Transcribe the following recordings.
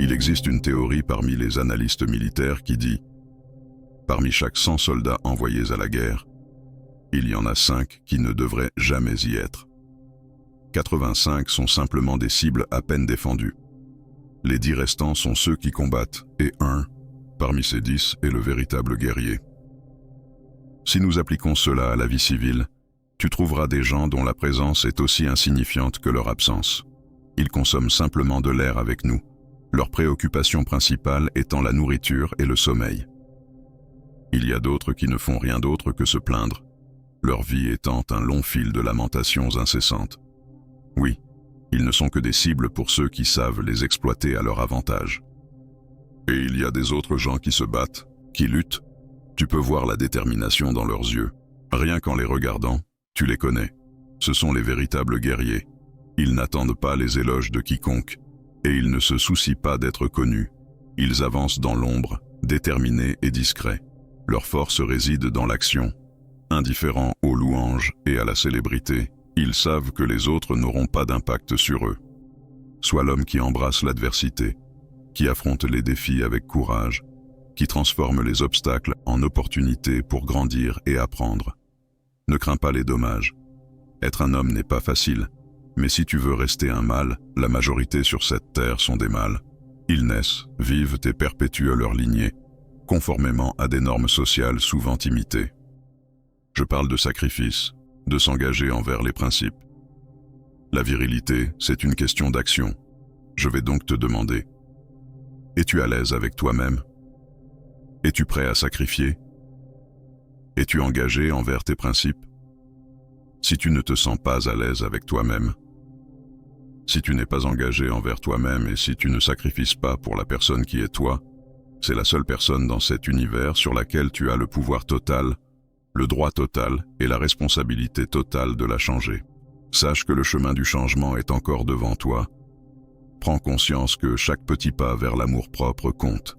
Il existe une théorie parmi les analystes militaires qui dit « Parmi chaque 100 soldats envoyés à la guerre, il y en a 5 qui ne devraient jamais y être. 85 sont simplement des cibles à peine défendues. Les 10 restants sont ceux qui combattent, et un, parmi ces 10, est le véritable guerrier. » Si nous appliquons cela à la vie civile, tu trouveras des gens dont la présence est aussi insignifiante que leur absence. Ils consomment simplement de l'air avec nous, leur préoccupation principale étant la nourriture et le sommeil. Il y a d'autres qui ne font rien d'autre que se plaindre, leur vie étant un long fil de lamentations incessantes. Oui, ils ne sont que des cibles pour ceux qui savent les exploiter à leur avantage. Et il y a des autres gens qui se battent, qui luttent. Tu peux voir la détermination dans leurs yeux. Rien qu'en les regardant, tu les connais. Ce sont les véritables guerriers. Ils n'attendent pas les éloges de quiconque, et ils ne se soucient pas d'être connus. Ils avancent dans l'ombre, déterminés et discrets. Leur force réside dans l'action. Indifférents aux louanges et à la célébrité, ils savent que les autres n'auront pas d'impact sur eux. Sois l'homme qui embrasse l'adversité, qui affronte les défis avec courage, qui transforme les obstacles en opportunités pour grandir et apprendre. Ne crains pas les dommages. Être un homme n'est pas facile, mais si tu veux rester un mâle, la majorité sur cette terre sont des mâles. Ils naissent, vivent et perpétuent leur lignée, conformément à des normes sociales souvent imitées. Je parle de sacrifice, de s'engager envers les principes. La virilité, c'est une question d'action. Je vais donc te demander, es-tu à l'aise avec toi-même? Es-tu prêt à sacrifier? Es-tu engagé envers tes principes? Si tu ne te sens pas à l'aise avec toi-même, si tu n'es pas engagé envers toi-même et si tu ne sacrifies pas pour la personne qui est toi, c'est la seule personne dans cet univers sur laquelle tu as le pouvoir total, le droit total et la responsabilité totale de la changer. Sache que le chemin du changement est encore devant toi. Prends conscience que chaque petit pas vers l'amour-propre compte.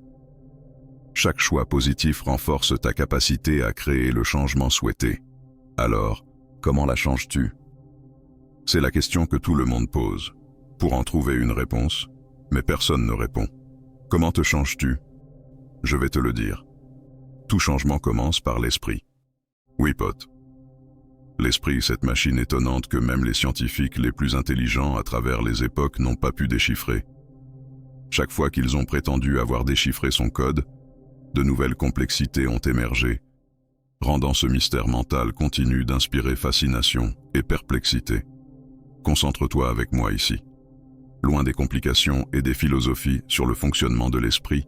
Chaque choix positif renforce ta capacité à créer le changement souhaité. Alors, comment la changes-tu? C'est la question que tout le monde pose, pour en trouver une réponse, mais personne ne répond. Comment te changes-tu? Je vais te le dire. Tout changement commence par l'esprit. Oui, pote. L'esprit, cette machine étonnante que même les scientifiques les plus intelligents à travers les époques n'ont pas pu déchiffrer. Chaque fois qu'ils ont prétendu avoir déchiffré son code, de nouvelles complexités ont émergé, rendant ce mystère mental continu d'inspirer fascination et perplexité. Concentre-toi avec moi ici. Loin des complications et des philosophies sur le fonctionnement de l'esprit,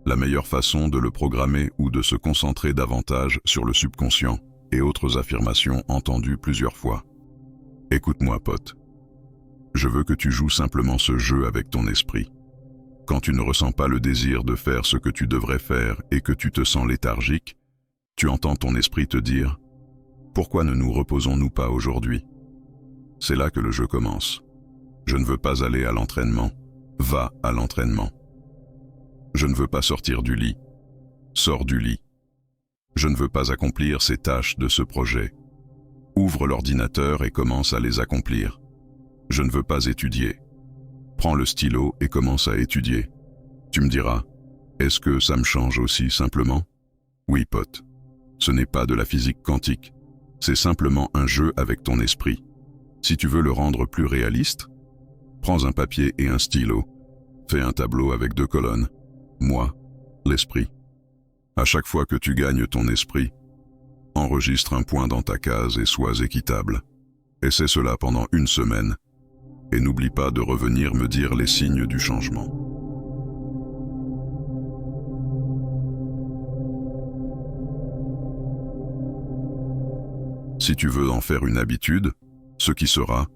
la meilleure façon de le programmer ou de se concentrer davantage sur le subconscient et autres affirmations entendues plusieurs fois. Écoute-moi, pote. Je veux que tu joues simplement ce jeu avec ton esprit. Quand tu ne ressens pas le désir de faire ce que tu devrais faire et que tu te sens léthargique, tu entends ton esprit te dire « Pourquoi ne nous reposons-nous pas aujourd'hui ?» C'est là que le jeu commence. Je ne veux pas aller à l'entraînement. Va à l'entraînement. Je ne veux pas sortir du lit. Sors du lit. Je ne veux pas accomplir ces tâches de ce projet. Ouvre l'ordinateur et commence à les accomplir. Je ne veux pas étudier. Prends le stylo et commence à étudier. Tu me diras, est-ce que ça me change aussi simplement? Oui, pote. Ce n'est pas de la physique quantique. C'est simplement un jeu avec ton esprit. Si tu veux le rendre plus réaliste, prends un papier et un stylo. Fais un tableau avec 2 colonnes. Moi, l'esprit. À chaque fois que tu gagnes ton esprit, enregistre un point dans ta case et sois équitable. Essaie cela pendant 1 semaine. Et n'oublie pas de revenir me dire les signes du changement. Si tu veux en faire une habitude, ce qui sera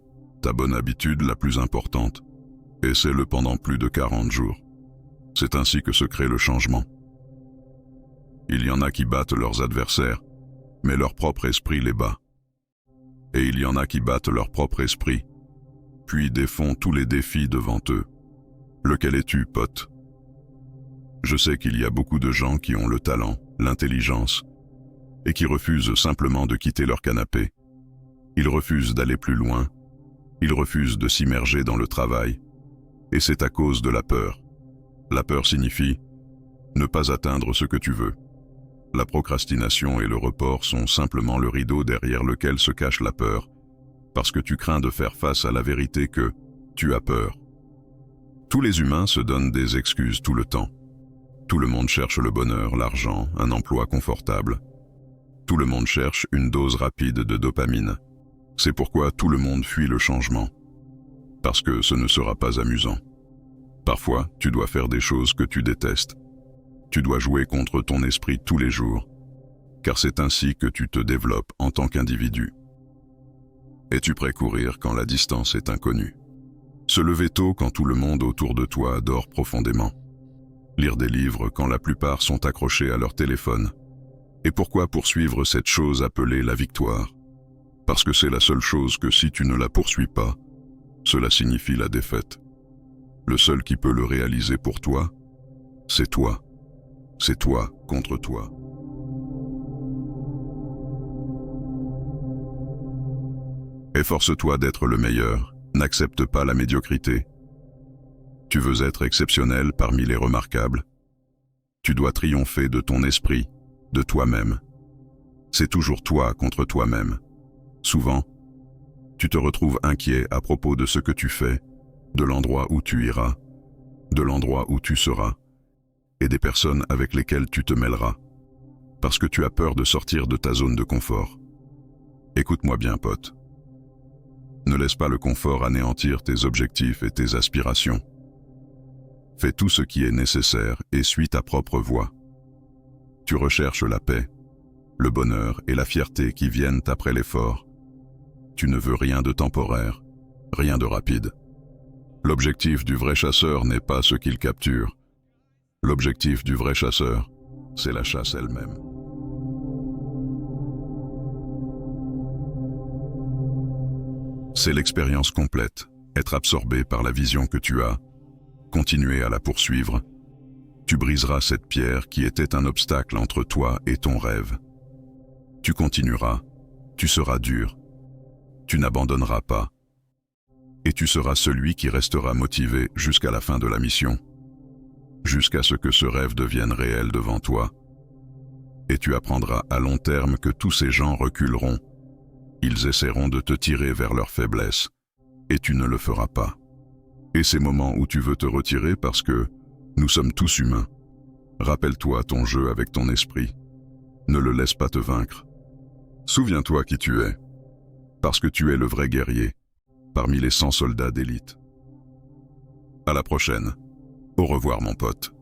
ta bonne habitude la plus importante, essaie-le pendant plus de 40 jours. C'est ainsi que se crée le changement. Il y en a qui battent leurs adversaires, mais leur propre esprit les bat. Et il y en a qui battent leur propre esprit, puis défont tous les défis devant eux. Lequel es-tu, pote? Je sais qu'il y a beaucoup de gens qui ont le talent, l'intelligence, et qui refusent simplement de quitter leur canapé. Ils refusent d'aller plus loin, ils refusent de s'immerger dans le travail, et c'est à cause de la peur. La peur signifie ne pas atteindre ce que tu veux. La procrastination et le report sont simplement le rideau derrière lequel se cache la peur, parce que tu crains de faire face à la vérité que tu as peur. Tous les humains se donnent des excuses tout le temps. Tout le monde cherche le bonheur, l'argent, un emploi confortable. Tout le monde cherche une dose rapide de dopamine. C'est pourquoi tout le monde fuit le changement. Parce que ce ne sera pas amusant. Parfois, tu dois faire des choses que tu détestes. Tu dois jouer contre ton esprit tous les jours, car c'est ainsi que tu te développes en tant qu'individu. Es-tu prêt à courir quand la distance est inconnue? Se lever tôt quand tout le monde autour de toi dort profondément. Lire des livres quand la plupart sont accrochés à leur téléphone. Et pourquoi poursuivre cette chose appelée la victoire? Parce que c'est la seule chose que si tu ne la poursuis pas, cela signifie la défaite. Le seul qui peut le réaliser pour toi, c'est toi. C'est toi contre toi. Efforce-toi d'être le meilleur, n'accepte pas la médiocrité. Tu veux être exceptionnel parmi les remarquables. Tu dois triompher de ton esprit, de toi-même. C'est toujours toi contre toi-même. Souvent, tu te retrouves inquiet à propos de ce que tu fais, de l'endroit où tu iras, de l'endroit où tu seras, et des personnes avec lesquelles tu te mêleras, parce que tu as peur de sortir de ta zone de confort. Écoute-moi bien, pote. Ne laisse pas le confort anéantir tes objectifs et tes aspirations. Fais tout ce qui est nécessaire et suis ta propre voie. Tu recherches la paix, le bonheur et la fierté qui viennent après l'effort. Tu ne veux rien de temporaire, rien de rapide. L'objectif du vrai chasseur n'est pas ce qu'il capture. L'objectif du vrai chasseur, c'est la chasse elle-même. C'est l'expérience complète, être absorbé par la vision que tu as, continuer à la poursuivre. Tu briseras cette pierre qui était un obstacle entre toi et ton rêve. Tu continueras, tu seras dur, tu n'abandonneras pas, et tu seras celui qui restera motivé jusqu'à la fin de la mission, jusqu'à ce que ce rêve devienne réel devant toi. Et tu apprendras à long terme que tous ces gens reculeront. Ils essaieront de te tirer vers leur faiblesse, et tu ne le feras pas. Et ces moments où tu veux te retirer parce que nous sommes tous humains. Rappelle-toi ton jeu avec ton esprit. Ne le laisse pas te vaincre. Souviens-toi qui tu es, parce que tu es le vrai guerrier, parmi les 100 soldats d'élite. À la prochaine. Au revoir mon pote.